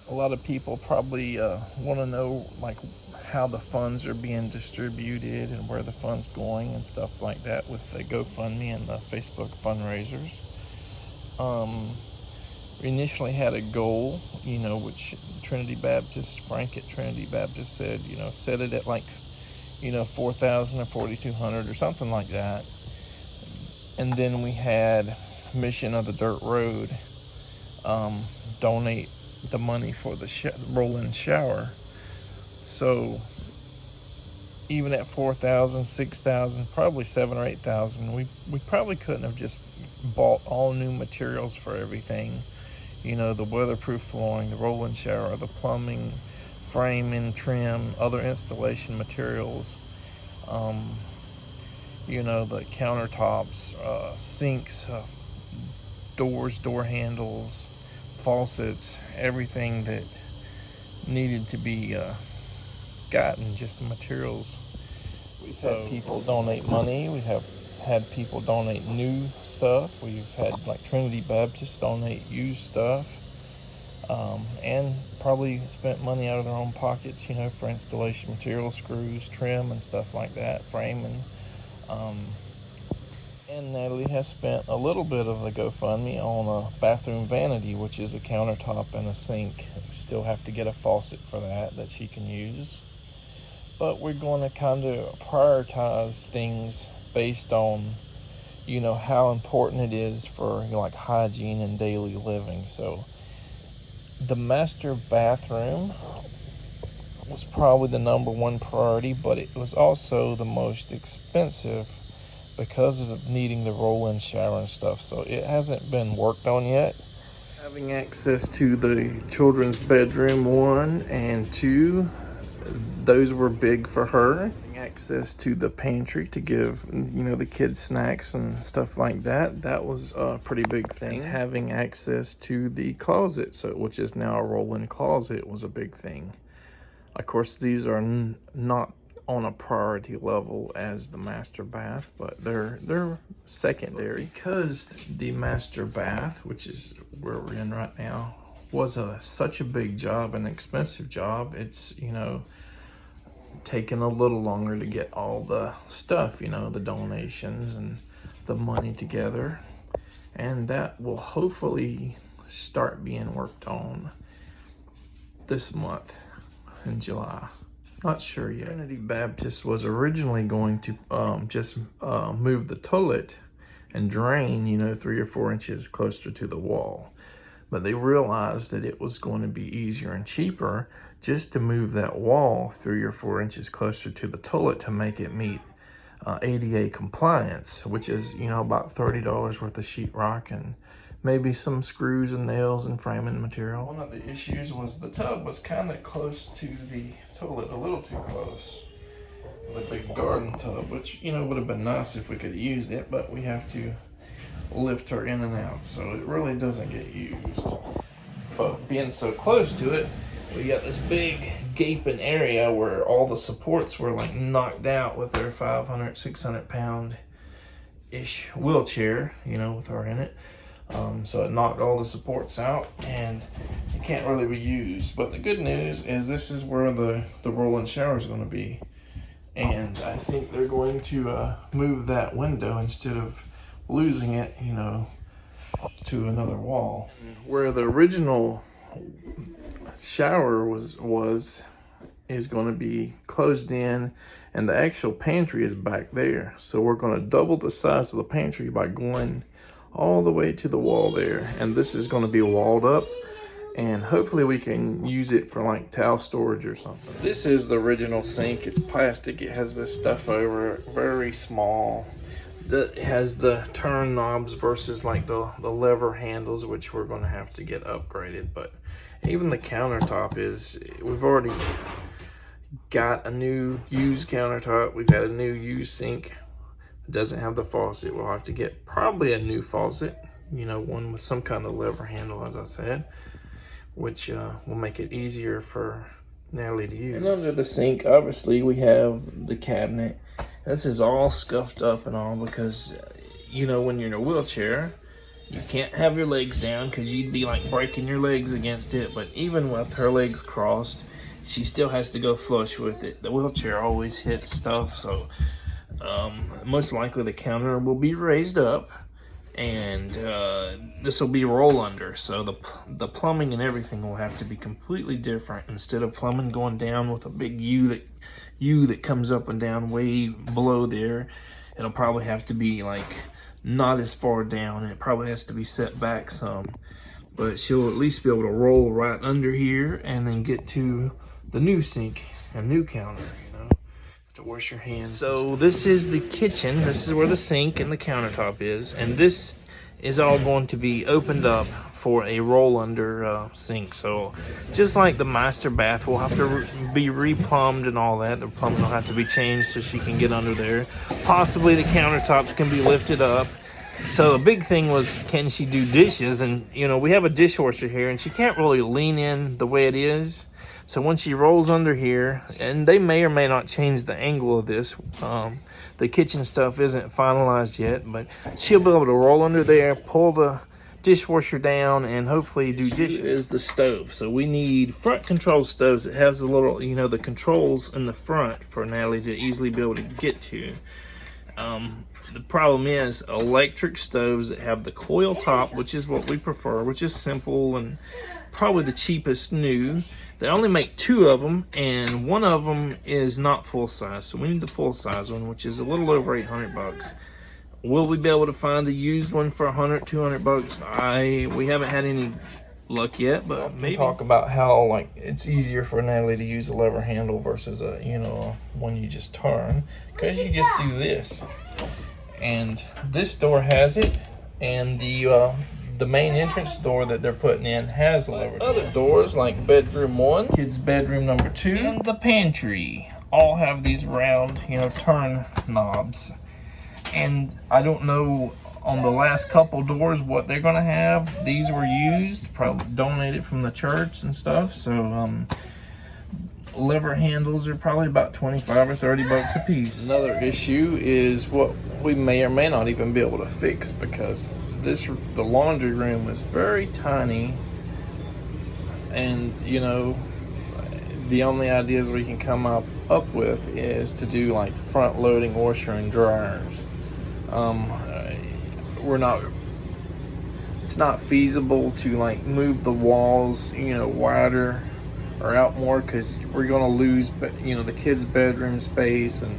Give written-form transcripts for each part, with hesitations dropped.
a lot of people probably want to know like how the funds are being distributed and where the funds going and stuff like that with the GoFundMe and the Facebook fundraisers. We initially had a goal, which Trinity Baptist, Frank at Trinity Baptist said, set it at like, 4,000 or 4,200 or something like that. And then we had Mission of the Dirt Road donate the money for the roll-in shower. So even at 4,000, 6,000, probably 7 or 8,000, we probably couldn't have just bought all new materials for everything. The weatherproof flooring, the roll-in shower, the plumbing, framing, trim, other installation materials, the countertops, sinks, doors, door handles, faucets, everything that needed to be gotten, just the materials. We've had people donate money. We have had people donate new stuff. We've had like Trinity Baptist donate used stuff, and probably spent money out of their own pockets, for installation materials, screws, trim, and stuff like that, framing. And Natalie has spent a little bit of the GoFundMe on a bathroom vanity, which is a countertop and a sink. We still have to get a faucet for that she can use. But we're going to kind of prioritize things based on, how important it is for, like hygiene and daily living. So the master bathroom was probably the number one priority, but it was also the most expensive because of needing the roll-in shower and stuff. So it hasn't been worked on yet. Having access to the children's bedroom 1 and 2, those were big for her. Having access to the pantry to give, the kids snacks and stuff like that, that was a pretty big thing. And having access to the closet, which is now a roll-in closet, was a big thing. Of course, these are not on a priority level as the master bath, but they're secondary. Because the master bath, which is where we're in right now, was such a big job, an expensive job, it's taken a little longer to get all the stuff, the donations and the money together, and that will hopefully start being worked on this month in July. Not sure yet. Trinity Baptist was originally going to just move the toilet and drain, 3 or 4 inches closer to the wall. But they realized that it was going to be easier and cheaper just to move that wall 3 or 4 inches closer to the toilet to make it meet ADA compliance, which is, about $30 worth of sheetrock and maybe some screws and nails and framing material. One of the issues was the tub was kind of close to the toilet, a little too close. The big garden tub, which, would have been nice if we could have used it, but we have to lift her in and out, so it really doesn't get used. But being so close to it, we got this big gaping area where all the supports were like knocked out with their 500, 600 pound-ish wheelchair, with her in it. So it knocked all the supports out and it can't really be used. But the good news is this is where the roll-in shower is going to be. And I think they're going to move that window instead of losing it, to another wall. Where the original shower is going to be closed in, and the actual pantry is back there. So we're going to double the size of the pantry by going all the way to the wall there, and this is going to be walled up, and hopefully we can use it for like towel storage or something. This is the original sink. It's plastic. It has this stuff over it, very small. It has the turn knobs versus like the lever handles, which we're going to have to get upgraded. But even the countertop we've already got a new used countertop. We've got a new used sink. Doesn't have the faucet. We'll have to get probably a new faucet, one with some kind of lever handle, as I said, which will make it easier for Natalie to use. And under the sink, obviously, we have the cabinet. This is all scuffed up and all because, when you're in a wheelchair, You can't have your legs down because you'd be like breaking your legs against it. But even with her legs crossed, she still has to go flush with it. The wheelchair always hits stuff, so most likely the counter will be raised up, and this will be roll under. So the plumbing and everything will have to be completely different. Instead of plumbing going down with a big U that comes up and down way below there, it'll probably have to be like not as far down, and it probably has to be set back some. But she'll at least be able to roll right under here and then get to the new sink and new counter, you know, to wash your hands. So this is the kitchen. This is where the sink and the countertop is, and this is all going to be opened up for a roll under sink. So just like the master bath will have to be replumbed and all that, the plumbing will have to be changed so she can get under there. Possibly the countertops can be lifted up. So the big thing was, can she do dishes? And you know, we have a dishwasher here and she can't really lean in the way it is. So when she rolls under here, and they may or may not change the angle of this, the kitchen stuff isn't finalized yet, but she'll be able to roll under there, pull the dishwasher down, and hopefully do dishes. Is the stove. So we need front control stoves that has a little, you know, the controls in the front for Natalie to easily be able to get to. The problem is electric stoves that have the coil top, which is what we prefer, which is simple and probably the cheapest new. They only make 2 of them, and one of them is not full size, so we need the full size one, which is a little over 800 bucks. Will we be able to find a used one for 100, 200 bucks? We haven't had any luck yet, but maybe. Talk about how like it's easier for Natalie to use a lever handle versus a, you know, one you just turn, because you just do this. And this door has it, and the main entrance door that they're putting in has a lever. Other doors like bedroom 1, kids bedroom number 2, and the pantry all have these round, you know, turn knobs. And I don't know on the last couple doors what they're gonna have. These were used, probably donated from the church and stuff. So lever handles are probably about 25 or 30 bucks a piece. Another issue is what we may or may not even be able to fix, because the laundry room is very tiny, and you know, the only ideas we can come up with is to do like front loading washer and dryers. It's not feasible to like move the walls, you know, wider or out more, because we're going to lose, you know, the kids' bedroom space, and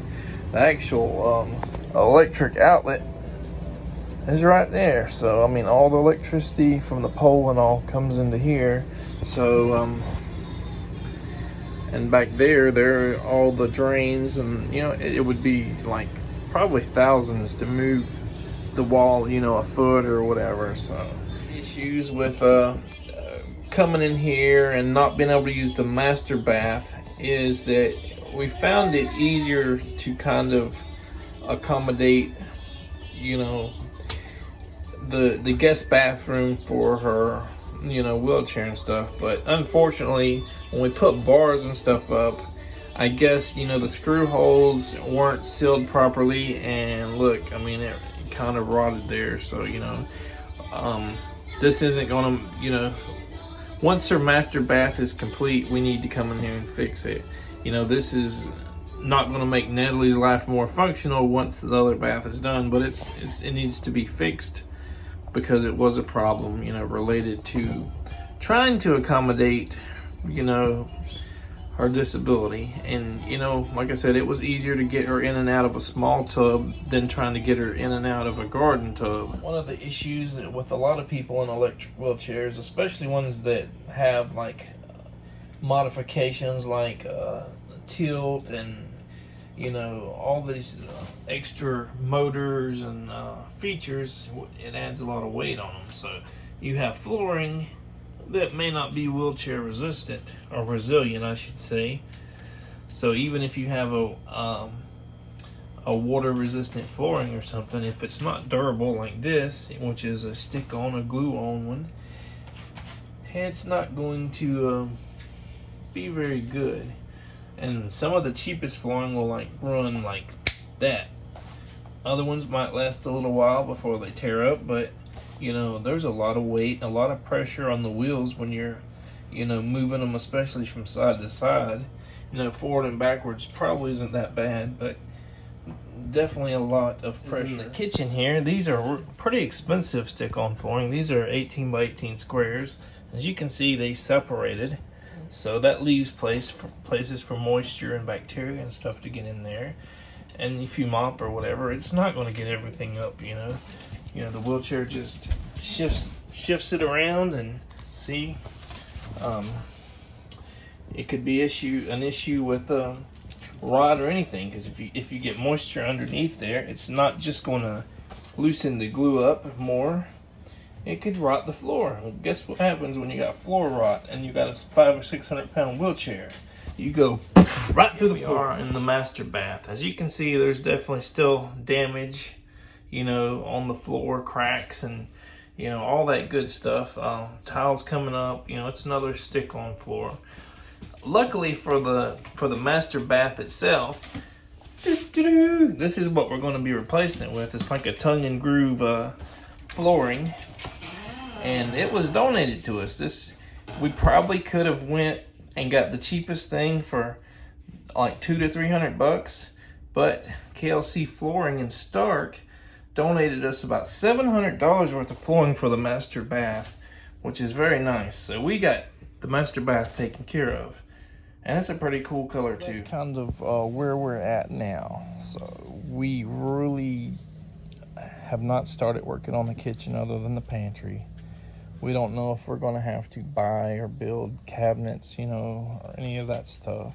the actual electric outlet is right there. So I mean, all the electricity from the pole and all comes into here. So and back there are all the drains, and you know, it would be like probably thousands to move the wall, you know, a foot or whatever. So issues with coming in here and not being able to use the master bath is that we found it easier to kind of accommodate, you know, the guest bathroom for her, you know, wheelchair and stuff. But unfortunately, when we put bars and stuff up, I guess, you know, the screw holes weren't sealed properly, and look, I mean, it kind of rotted there. So, you know, this isn't gonna, you know, once her master bath is complete, we need to come in here and fix it. You know, this is not going to make Natalie's life more functional once the other bath is done, but it needs to be fixed, because it was a problem, you know, related to trying to accommodate, you know, her disability. And you know, like I said, it was easier to get her in and out of a small tub than trying to get her in and out of a garden tub. One of the issues with a lot of people in electric wheelchairs, especially ones that have like modifications like tilt and, you know, all these extra motors and features, it adds a lot of weight on them. So you have flooring that may not be wheelchair resistant, or resilient, I should say. So even if you have a water resistant flooring or something, if it's not durable like this, which is a stick on, a glue on one, it's not going to be very good. And some of the cheapest flooring will like run like that. Other ones might last a little while before they tear up, but You know, there's a lot of weight, a lot of pressure on the wheels when you're, you know, moving them, especially from side to side. You know, forward and backwards probably isn't that bad, but definitely a lot of pressure. In the kitchen here, these are pretty expensive stick-on flooring. These are 18 by 18 squares. As you can see, they separated, so that leaves places for moisture and bacteria and stuff to get in there. And if you mop or whatever, it's not going to get everything up. You know, the wheelchair just shifts it around, and see, it could be an issue with rot or anything, because if you get moisture underneath there, it's not just going to loosen the glue up more. It could rot the floor. Well, guess what happens when you got floor rot and you got a 500 or 600 pound wheelchair? You go right through the floor. In the master bath, as you can see, there's definitely still damage, you know, on the floor, cracks, and you know, all that good stuff. Tiles coming up. You know, it's another stick-on floor. Luckily for the master bath itself, this is what we're going to be replacing it with. It's like a tongue and groove flooring, and it was donated to us. We probably could have went and got the cheapest thing for like $200 to $300, but KLC Flooring in Stark donated us about $700 worth of flooring for the master bath, which is very nice. So we got the master bath taken care of, and it's a pretty cool color too. That's kind of where we're at now. So we really have not started working on the kitchen other than the pantry. We don't know if we're going to have to buy or build cabinets, you know, or any of that stuff.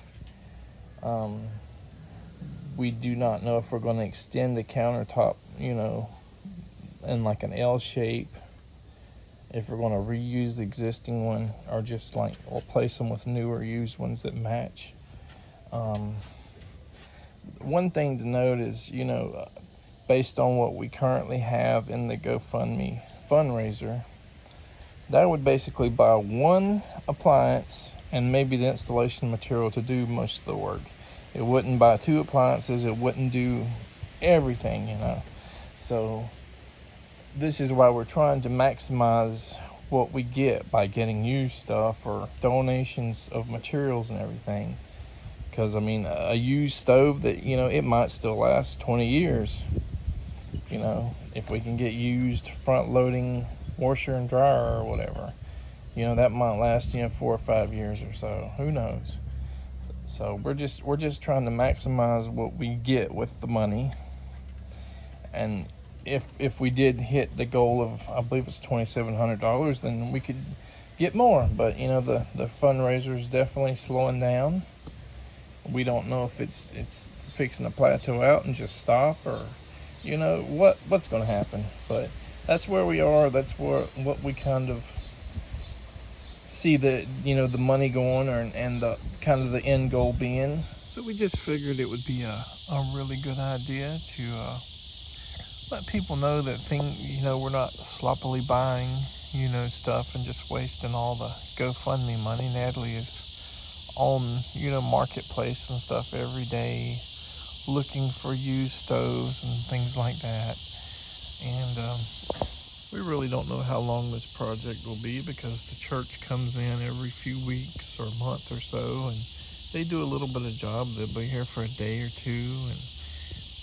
We do not know if we're going to extend the countertop, you know, in like an L shape, if we're going to reuse the existing one, or just like replace them with newer used ones that match. One thing to note is, you know, based on what we currently have in the GoFundMe fundraiser, that would basically buy one appliance and maybe the installation material to do most of the work. It wouldn't buy two appliances, it wouldn't do everything, you know. So this is why we're trying to maximize what we get by getting used stuff or donations of materials and everything. Because I mean, a used stove that, you know, it might still last 20 years. You know, if we can get used front loading washer and dryer or whatever, you know, that might last, you know, 4 or 5 years or so. Who knows? So we're just trying to maximize what we get with the money. And if we did hit the goal of, I believe it's $2,700, then we could get more. But you know, the fundraiser is definitely slowing down. We don't know if it's fixing to plateau out and just stop, or you know what's going to happen. But that's where we are. That's what we kind of see the, you know, the money going, and the kind of the end goal being. So we just figured it would be a really good idea to let people know that you know, we're not sloppily buying, you know, stuff and just wasting all the GoFundMe money. Natalie is on, you know, Marketplace and stuff every day, looking for used stoves and things like that. And we really don't know how long this project will be, because the church comes in every few weeks or a month or so, and they do a little bit of job. They'll be here for a day or two, and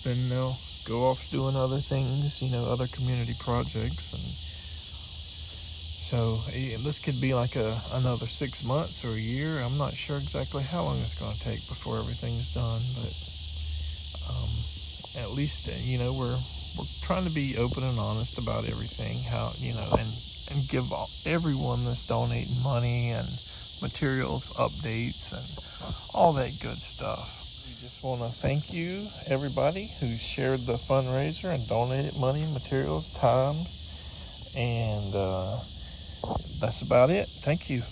then they'll go off doing other things, you know, other community projects. And so this could be like another 6 months or a year. I'm not sure exactly how long it's going to take before everything's done, but at least, you know, we're trying to be open and honest about everything, how, you know, and give everyone that's donating money and materials updates and all that good stuff. We just want to thank you, everybody who shared the fundraiser and donated money, materials, time, and that's about it. Thank you.